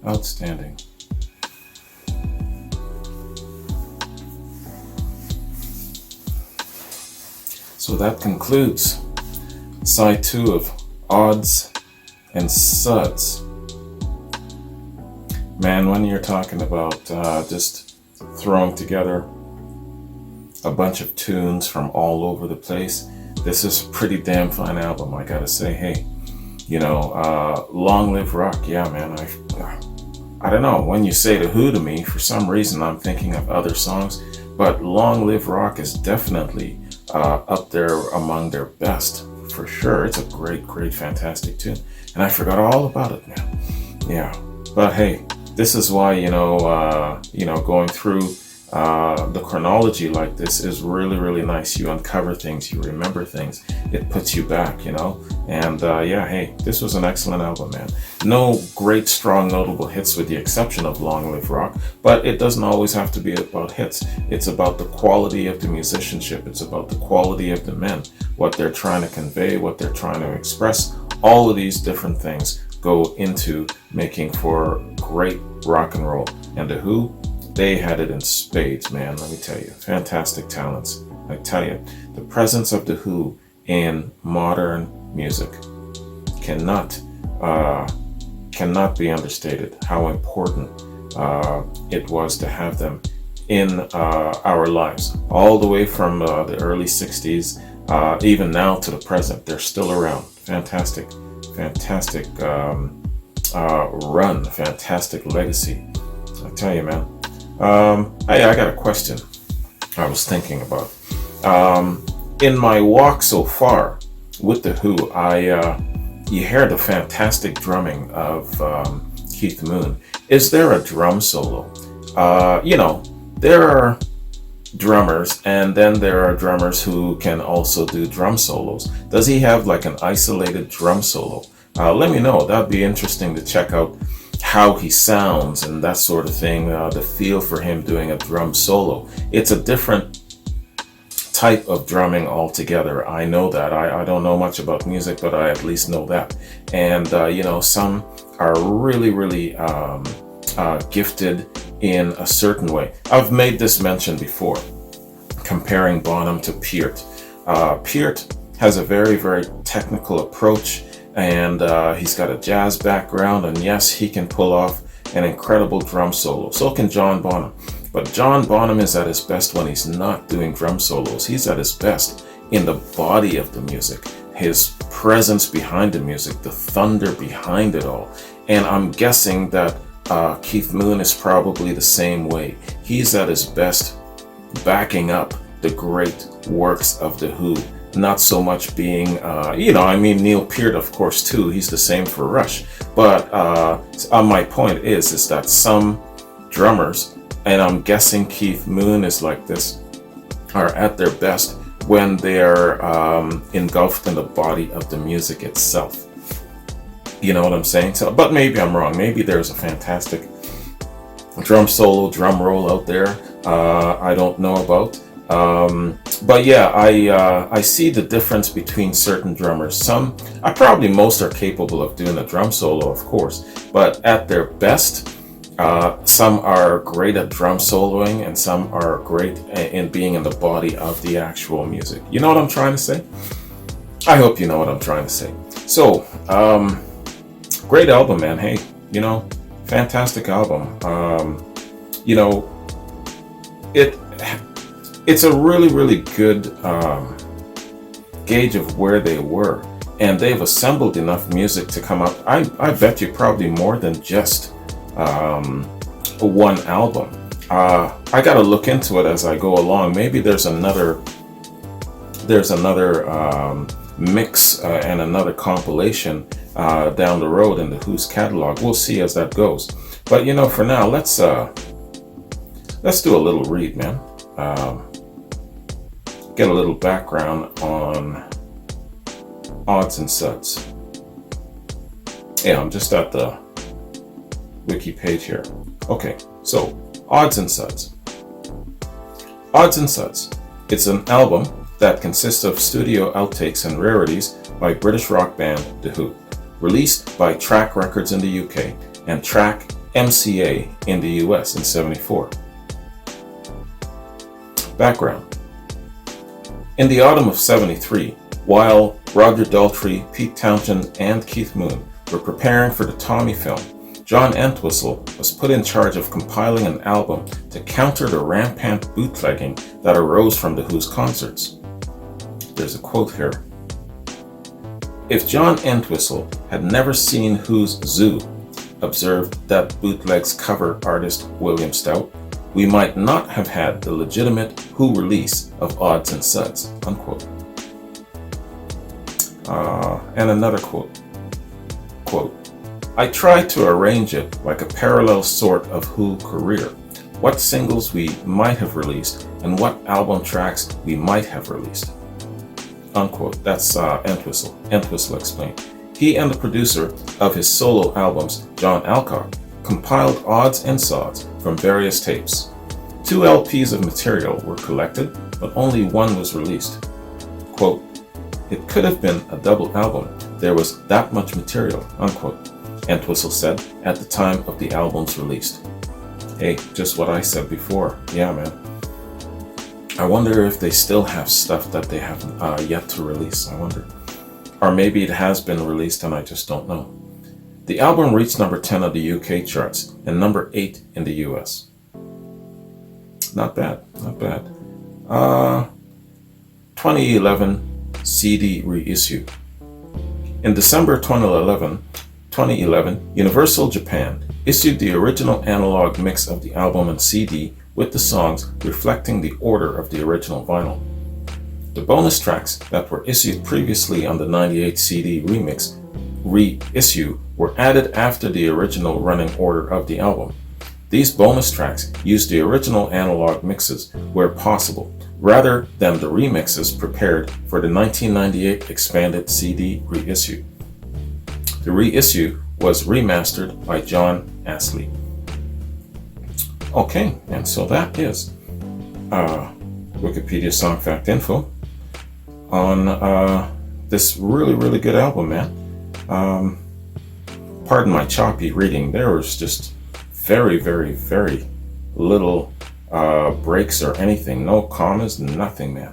Outstanding. So that concludes side 2 of Odds and Sods. Man, when you're talking about just throwing together a bunch of tunes from all over the place, this is a pretty damn fine album, I gotta say. Hey, Long Live Rock. Yeah, man, I don't know, when you say The Who to me, for some reason I'm thinking of other songs, but Long Live Rock is definitely up there among their best, for sure. It's a great, fantastic tune, and I forgot all about it, man. Yeah, but hey, this is why, going through the chronology like this is really nice. You uncover things, you remember things, it puts you back, and hey, this was an excellent album, man. No great strong notable hits with the exception of Long Live Rock, but it doesn't always have to be about hits. It's about the quality of the musicianship, it's about the quality of the men, what they're trying to convey, what they're trying to express. All of these different things go into making for great rock and roll, and The Who, they had it in spades, man. Let me tell you, fantastic talents. I tell you, the presence of The Who in modern music cannot be understated. How important it was to have them in our lives, all the way from the early '60s, even now to the present. They're still around. Fantastic run, fantastic legacy. I tell you, man. Hey, I got a question I was thinking about. In my walk so far with The Who, you hear the fantastic drumming of Keith Moon. Is there a drum solo? There are drummers, and then there are drummers who can also do drum solos. Does he have like an isolated drum solo? Let me know. That'd be interesting to check out how he sounds and that sort of thing, the feel for him doing a drum solo. It's a different type of drumming altogether. I know that. I don't know much about music, but I at least know that. And, some are really gifted in a certain way. I've made this mention before, comparing Bonham to Peart. Peart has a very technical approach, and he's got a jazz background, and yes, he can pull off an incredible drum solo. So can John Bonham. But John Bonham is at his best when he's not doing drum solos. He's at his best in the body of the music, his presence behind the music, the thunder behind it all. And I'm guessing that Keith Moon is probably the same way. He's at his best backing up the great works of The Who. Not so much being, Neil Peart, of course, too. He's the same for Rush. But my point is that some drummers, and I'm guessing Keith Moon is like this, are at their best when they're engulfed in the body of the music itself. You know what I'm saying? So, but maybe I'm wrong. Maybe there's a fantastic drum solo, drum roll out there I don't know about. But yeah, I see the difference between certain drummers. Most are capable of doing a drum solo, of course, but at their best, some are great at drum soloing, and some are great in being in the body of the actual music. You know what I'm trying to say? I hope you know what I'm trying to say. So, great album, man. Hey, fantastic album. It's a really good gauge of where they were, and they've assembled enough music to come up. I bet you probably more than just one album. I gotta look into it as I go along. Maybe there's another mix and another compilation down the road in the Who's catalog. We'll see as that goes. But for now, let's do a little read, man. Get a little background on Odds and Sods. Yeah, I'm just at the wiki page here. Okay, so Odds and Sods. Odds and Sods. It's an album that consists of studio outtakes and rarities by British rock band The Who, released by Track Records in the UK and Track MCA in the US in 74. Background. In the autumn of 73, while Roger Daltrey, Pete Townshend, and Keith Moon were preparing for the Tommy film, John Entwistle was put in charge of compiling an album to counter the rampant bootlegging that arose from the Who's concerts. There's a quote here. If John Entwistle had never seen Who's Zoo, observed that bootleg's cover artist William Stout, we might not have had the legitimate Who release of Odds and Sods, unquote. And another quote. I tried to arrange it like a parallel sort of Who career, what singles we might have released and what album tracks we might have released, unquote. That's Entwistle. Entwistle explained. He and the producer of his solo albums, John Alcock, compiled Odds and Sods from various tapes. 2 LPs of material were collected, but only one was released. Quote, it could have been a double album. There was that much material, unquote, Entwistle said at the time of the album's release. Hey, just what I said before. Yeah, man. I wonder if they still have stuff that they have yet to release. I wonder. Or maybe it has been released and I just don't know. The album reached number 10 on the UK charts and number 8 in the US. Not bad, not bad. 2011 CD reissue. In December 2011, Universal Japan issued the original analog mix of the album on CD with the songs reflecting the order of the original vinyl. The bonus tracks that were issued previously on the 98 CD reissue were added after the original running order of the album. These bonus tracks used the original analog mixes where possible, rather than the remixes prepared for the 1998 expanded CD reissue. The reissue was remastered by John Astley. Okay, and so that is Wikipedia Song Fact Info on this really, really good album, man. Pardon my choppy reading. There was just very, very, very little breaks or anything. No commas, nothing, man.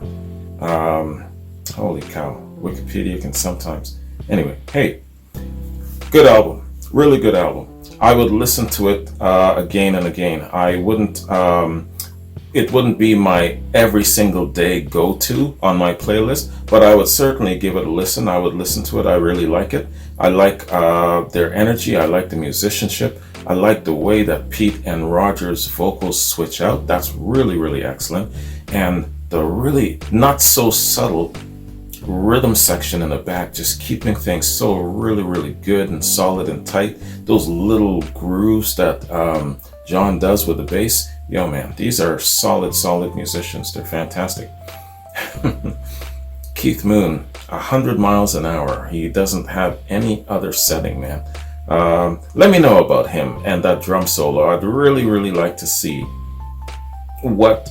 Holy cow. Wikipedia can sometimes. Anyway, hey, good album. Really good album. I would listen to it again and again. I wouldn't, it wouldn't be my every single day go-to on my playlist, but I would certainly give it a listen. I would listen to it. I really like it. I like their energy. I like the musicianship. I like the way that Pete and Roger's vocals switch out. That's really, really excellent. And the really not so subtle rhythm section in the back, just keeping things so really, really good and solid and tight. Those little grooves that John does with the bass. Yo, man, these are solid musicians. They're fantastic. Keith Moon, 100 miles an hour. He doesn't have any other setting, man. Let me know about him and that drum solo. I'd really, really like to see what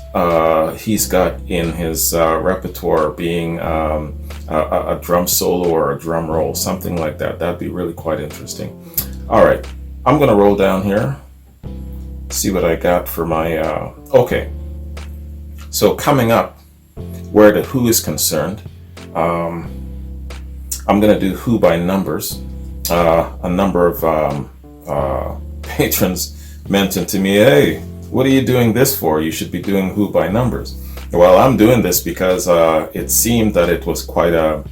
he's got in his repertoire, being a drum solo or a drum roll, something like that. That'd be really quite interesting. All right, I'm gonna roll down here, see what I got for my okay. So coming up, where the Who is concerned, I'm gonna do Who by numbers. A number of patrons mentioned to me, hey, what are you doing this for? You should be doing Who by numbers. Well, I'm doing this because it seemed that it was quite a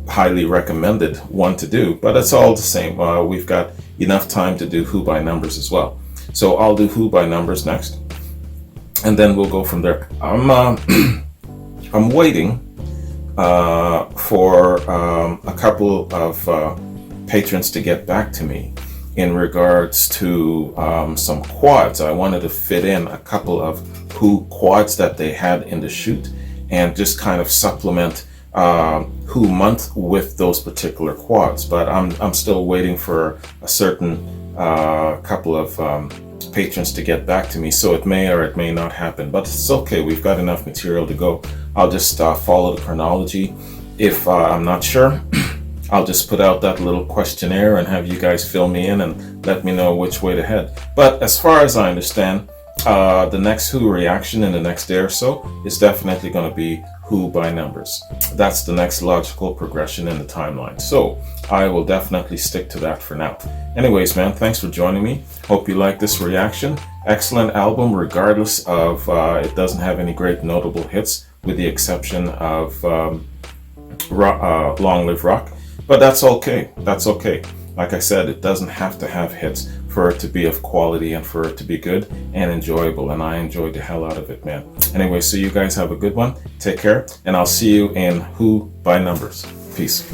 highly recommended one to do, but it's all the same. We've got enough time to do Who by numbers as well. So I'll do Who by numbers next, and then we'll go from there. I'm waiting for a couple of patrons to get back to me in regards to some quads. I wanted to fit in a couple of Who quads that they had in the shoot and just kind of supplement Who month with those particular quads. But I'm still waiting for a certain couple of patrons to get back to me, so it may or it may not happen, but it's okay. We've got enough material to go. I'll just follow the chronology. If I'm not sure, I'll just put out that little questionnaire and have you guys fill me in and let me know which way to head. But as far as I understand, the next Who reaction in the next day or so is definitely going to be Who by numbers. That's the next logical progression in the timeline. So I will definitely stick to that for now. Anyways, man, thanks for joining me. Hope you like this reaction. Excellent album, regardless of it doesn't have any great notable hits, with the exception of Long Live Rock. But that's okay. That's okay. Like I said, it doesn't have to have hits for it to be of quality and for it to be good and enjoyable. And I enjoyed the hell out of it, man. Anyway, so you guys have a good one. Take care. And I'll see you in Who by Numbers. Peace.